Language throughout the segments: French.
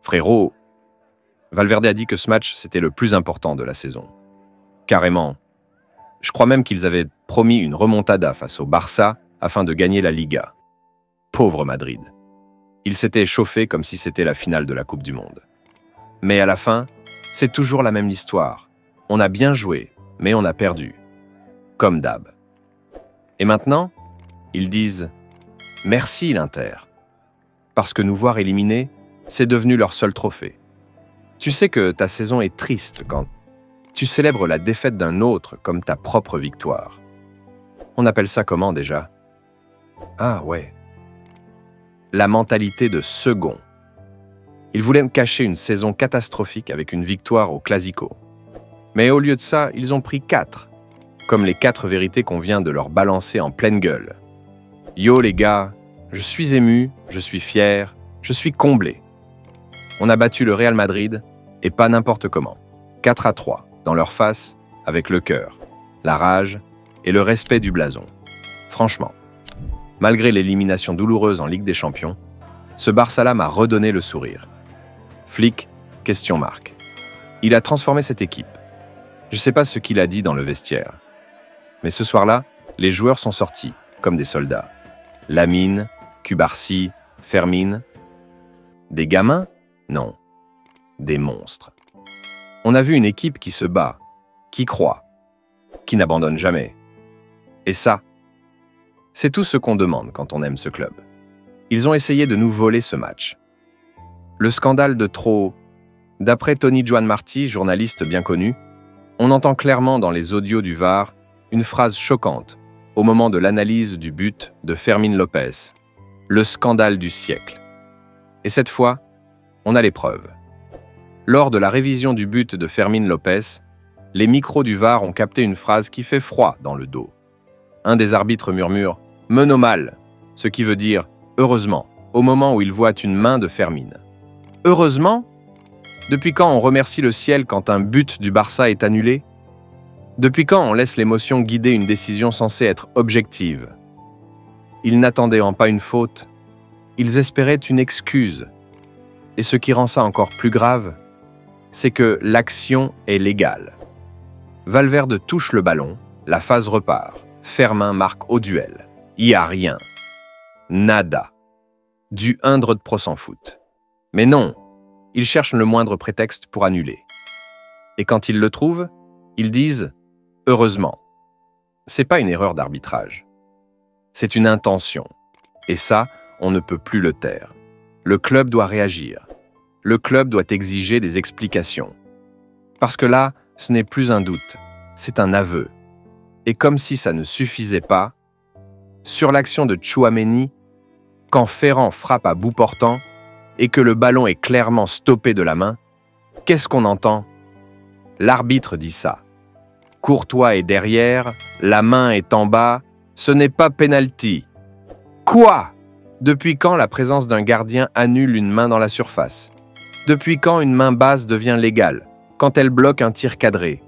Frérot, Valverde a dit que ce match, c'était le plus important de la saison. Carrément. Je crois même qu'ils avaient promis une remontada face au Barça afin de gagner la Liga. Pauvre Madrid. Ils s'étaient chauffés comme si c'était la finale de la Coupe du Monde. Mais à la fin, c'est toujours la même histoire. On a bien joué, mais on a perdu. Comme d'hab. Et maintenant, ils disent « Merci l'Inter ». Parce que nous voir éliminés, c'est devenu leur seul trophée. Tu sais que ta saison est triste quand tu célèbres la défaite d'un autre comme ta propre victoire. On appelle ça comment déjà? Ah ouais. La mentalité de second. Ils voulaient me cacher une saison catastrophique avec une victoire au Clasico. Mais au lieu de ça, ils ont pris 4, comme les 4 vérités qu'on vient de leur balancer en pleine gueule. Yo les gars, je suis ému, je suis fier, je suis comblé. On a battu le Real Madrid, et pas n'importe comment. 4-3, dans leur face, avec le cœur, la rage et le respect du blason. Franchement, malgré l'élimination douloureuse en Ligue des Champions, ce Barça-là m'a redonné le sourire. Flick, question marque. Il a transformé cette équipe. Je sais pas ce qu'il a dit dans le vestiaire. Mais ce soir-là, les joueurs sont sortis, comme des soldats. Lamine, Cubarsí, Fermín. Des gamins? Non. Des monstres. On a vu une équipe qui se bat, qui croit, qui n'abandonne jamais. Et ça, c'est tout ce qu'on demande quand on aime ce club. Ils ont essayé de nous voler ce match. Le scandale de trop... D'après Tony Joan Martí, journaliste bien connu, on entend clairement dans les audios du VAR une phrase choquante au moment de l'analyse du but de Fermín López. Le scandale du siècle. Et cette fois, on a les preuves. Lors de la révision du but de Fermín López, les micros du VAR ont capté une phrase qui fait froid dans le dos. Un des arbitres murmure « Meno mal », ce qui veut dire « heureusement », au moment où il voit une main de Fermín. Heureusement? Depuis quand on remercie le ciel quand un but du Barça est annulé? Depuis quand on laisse l'émotion guider une décision censée être objective? Ils n'attendaient pas une faute, ils espéraient une excuse. Et ce qui rend ça encore plus grave, c'est que l'action est légale. Valverde touche le ballon, la phase repart, Fermín marque au duel. Il n'y a rien. Nada. Du 100% sans foot. Mais non, ils cherchent le moindre prétexte pour annuler. Et quand ils le trouvent, ils disent « heureusement ». C'est pas une erreur d'arbitrage. C'est une intention. Et ça, on ne peut plus le taire. Le club doit réagir. Le club doit exiger des explications. Parce que là, ce n'est plus un doute, c'est un aveu. Et comme si ça ne suffisait pas, sur l'action de Tchouaméni, quand Ferran frappe à bout portant et que le ballon est clairement stoppé de la main, qu'est-ce qu'on entend? L'arbitre dit ça. Courtois est derrière, la main est en bas, ce n'est pas penalty. Quoi? Depuis quand la présence d'un gardien annule une main dans la surface? Depuis quand une main basse devient légale, quand elle bloque un tir cadré?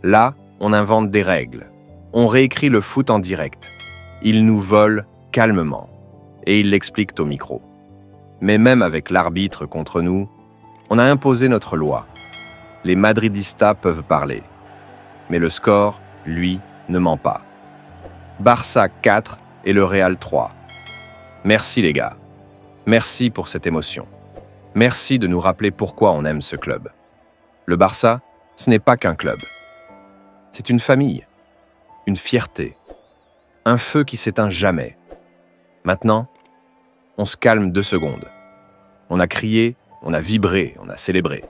Là, on invente des règles. On réécrit le foot en direct. Ils nous volent calmement. Et ils l'expliquent au micro. Mais même avec l'arbitre contre nous, on a imposé notre loi. Les Madridistas peuvent parler. Mais le score, lui, ne ment pas. Barça 4 et le Real 3. Merci les gars. Merci pour cette émotion. Merci de nous rappeler pourquoi on aime ce club. Le Barça, ce n'est pas qu'un club. C'est une famille, une fierté, un feu qui s'éteint jamais. Maintenant, on se calme 2 secondes. On a crié, on a vibré, on a célébré.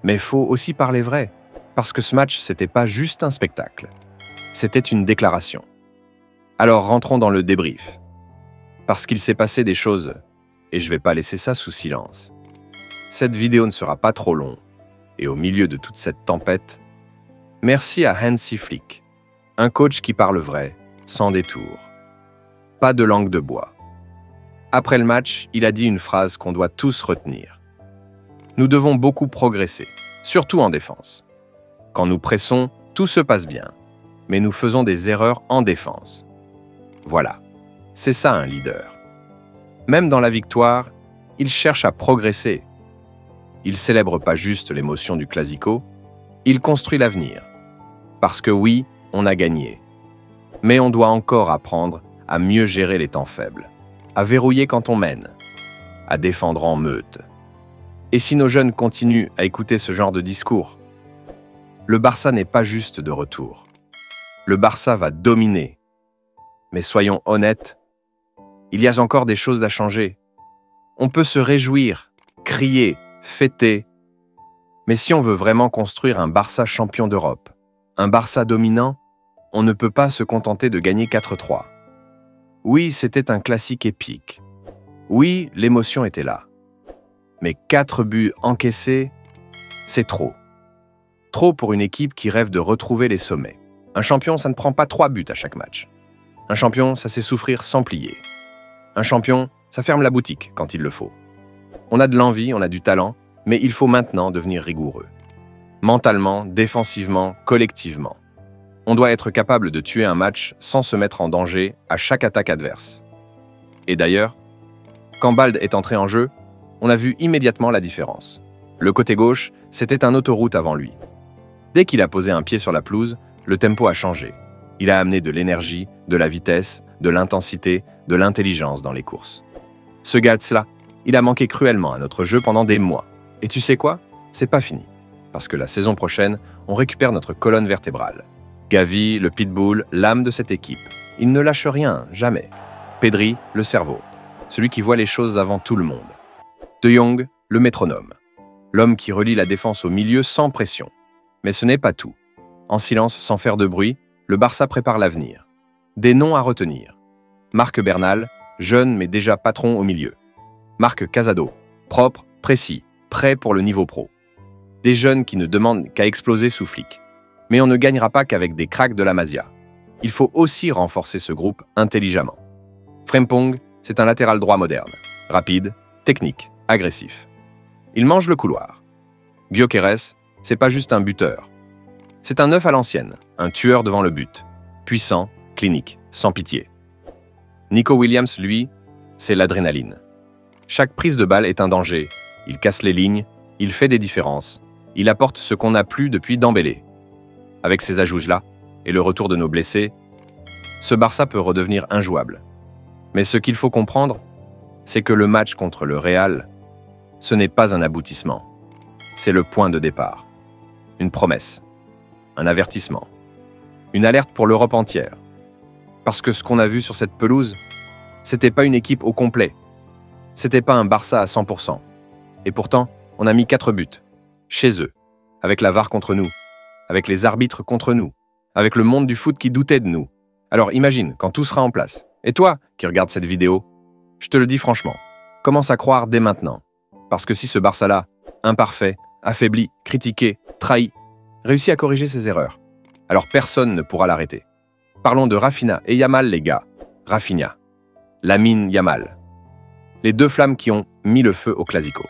Mais il faut aussi parler vrai, parce que ce match, c'était pas juste un spectacle. C'était une déclaration. Alors rentrons dans le débrief. Parce qu'il s'est passé des choses, et je vais pas laisser ça sous silence. Cette vidéo ne sera pas trop longue, et au milieu de toute cette tempête, merci à Hansi Flick, un coach qui parle vrai, sans détour. Pas de langue de bois. Après le match, il a dit une phrase qu'on doit tous retenir. Nous devons beaucoup progresser, surtout en défense. Quand nous pressons, tout se passe bien, mais nous faisons des erreurs en défense. Voilà, c'est ça un leader. Même dans la victoire, il cherche à progresser. il célèbre pas juste l'émotion du Clasico, il construit l'avenir. Parce que oui, on a gagné. Mais on doit encore apprendre à mieux gérer les temps faibles, à verrouiller quand on mène, à défendre en meute. Et si nos jeunes continuent à écouter ce genre de discours, le Barça n'est pas juste de retour. Le Barça va dominer. Mais soyons honnêtes, il y a encore des choses à changer. On peut se réjouir, crier, fêter. Mais si on veut vraiment construire un Barça champion d'Europe, un Barça dominant, on ne peut pas se contenter de gagner 4-3. Oui, c'était un classique épique. Oui, l'émotion était là. Mais 4 buts encaissés, c'est trop. Trop pour une équipe qui rêve de retrouver les sommets. Un champion, ça ne prend pas 3 buts à chaque match. Un champion, ça sait souffrir sans plier. Un champion, ça ferme la boutique quand il le faut. On a de l'envie, on a du talent, mais il faut maintenant devenir rigoureux. Mentalement, défensivement, collectivement. On doit être capable de tuer un match sans se mettre en danger à chaque attaque adverse. Et d'ailleurs, quand Balde est entré en jeu, on a vu immédiatement la différence. Le côté gauche, c'était un autoroute avant lui. Dès qu'il a posé un pied sur la pelouse, le tempo a changé. Il a amené de l'énergie, de la vitesse, de l'intensité, de l'intelligence dans les courses. Ce Gats-là, il a manqué cruellement à notre jeu pendant des mois. Et tu sais quoi? C'est pas fini. Parce que la saison prochaine, on récupère notre colonne vertébrale. Gavi, le pitbull, l'âme de cette équipe. Il ne lâche rien, jamais. Pedri, le cerveau. Celui qui voit les choses avant tout le monde. De Jong, le métronome. L'homme qui relie la défense au milieu sans pression. Mais ce n'est pas tout. En silence, sans faire de bruit, le Barça prépare l'avenir. Des noms à retenir. Marc Bernal, jeune mais déjà patron au milieu. Marc Casado, propre, précis, prêt pour le niveau pro. Des jeunes qui ne demandent qu'à exploser sous flic. Mais on ne gagnera pas qu'avec des cracks de la Masia. Il faut aussi renforcer ce groupe intelligemment. Frimpong, c'est un latéral droit moderne. Rapide, technique, agressif. Il mange le couloir. Gyökeres, c'est pas juste un buteur. C'est un œuf à l'ancienne, un tueur devant le but. Puissant, clinique, sans pitié. Nico Williams, lui, c'est l'adrénaline. Chaque prise de balle est un danger. Il casse les lignes, il fait des différences. Il apporte ce qu'on n'a plus depuis Dembélé. Avec ces ajouts-là, et le retour de nos blessés, ce Barça peut redevenir injouable. Mais ce qu'il faut comprendre, c'est que le match contre le Real, ce n'est pas un aboutissement. C'est le point de départ. Une promesse. Un avertissement. Une alerte pour l'Europe entière. Parce que ce qu'on a vu sur cette pelouse, c'était pas une équipe au complet. C'était pas un Barça à 100%. Et pourtant, on a mis 4 buts. Chez eux. Avec la VAR contre nous. Avec les arbitres contre nous. Avec le monde du foot qui doutait de nous. Alors imagine, quand tout sera en place. Et toi, qui regardes cette vidéo, je te le dis franchement, commence à croire dès maintenant. Parce que si ce Barça-là, imparfait, affaibli, critiqué, trahi, réussit à corriger ses erreurs, alors personne ne pourra l'arrêter. Parlons de Rafinha et Yamal, les gars. Rafinha. Lamine Yamal. Les deux flammes qui ont mis le feu au Clasico.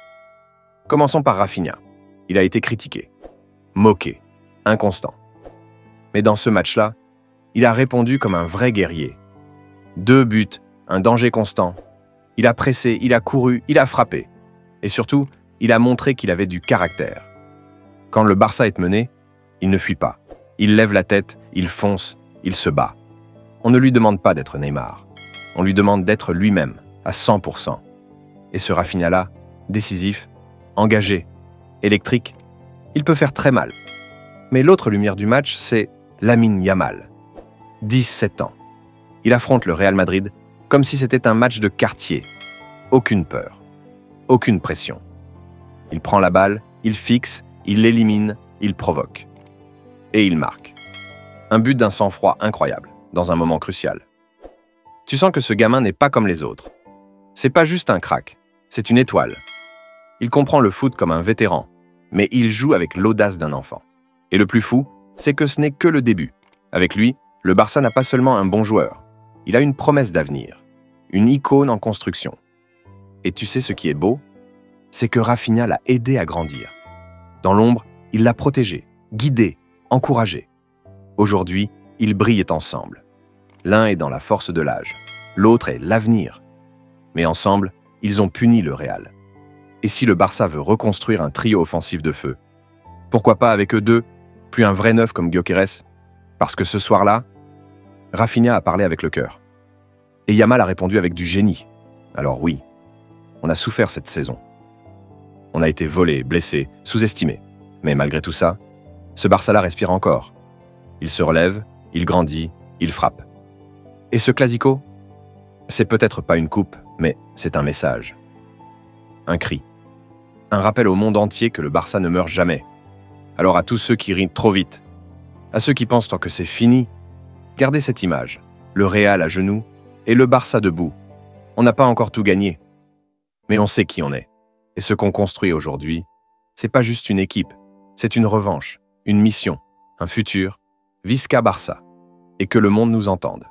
Commençons par Rafinha. Il a été critiqué, moqué, inconstant. Mais dans ce match-là, il a répondu comme un vrai guerrier. 2 buts, un danger constant. Il a pressé, il a couru, il a frappé. Et surtout, il a montré qu'il avait du caractère. Quand le Barça est mené, il ne fuit pas. Il lève la tête, il fonce, il se bat. On ne lui demande pas d'être Neymar. On lui demande d'être lui-même, à 100%. Et ce Rafinha-là, décisif, engagé, électrique, il peut faire très mal. Mais l'autre lumière du match, c'est Lamine Yamal. 17 ans. Il affronte le Real Madrid comme si c'était un match de quartier. Aucune peur. Aucune pression. Il prend la balle, il fixe, il l'élimine, il provoque. Et il marque. Un but d'un sang-froid incroyable, dans un moment crucial. Tu sens que ce gamin n'est pas comme les autres. C'est pas juste un crack, c'est une étoile. Il comprend le foot comme un vétéran, mais il joue avec l'audace d'un enfant. Et le plus fou, c'est que ce n'est que le début. Avec lui, le Barça n'a pas seulement un bon joueur, il a une promesse d'avenir, une icône en construction. Et tu sais ce qui est beau? C'est que Rafinha l'a aidé à grandir. Dans l'ombre, il l'a protégé, guidé, encouragé. Aujourd'hui, ils brillent ensemble. L'un est dans la force de l'âge, l'autre est l'avenir. Mais ensemble, ils ont puni le Real. Et si le Barça veut reconstruire un trio offensif de feu, pourquoi pas avec eux deux, plus un vrai neuf comme Gyökeres? Parce que ce soir-là, Rafinha a parlé avec le cœur. Et Yamal a répondu avec du génie. Alors oui, on a souffert cette saison. On a été volé, blessé, sous-estimé. Mais malgré tout ça, ce Barça-là respire encore. Il se relève, il grandit, il frappe. Et ce Clasico, c'est peut-être pas une coupe, mais c'est un message. Un cri. Un rappel au monde entier que le Barça ne meurt jamais. Alors à tous ceux qui rient trop vite, à ceux qui pensent tant que c'est fini, gardez cette image. Le Real à genoux et le Barça debout. On n'a pas encore tout gagné. Mais on sait qui on est. Et ce qu'on construit aujourd'hui, c'est pas juste une équipe. C'est une revanche, une mission, un futur, Visca Barça. Et que le monde nous entende.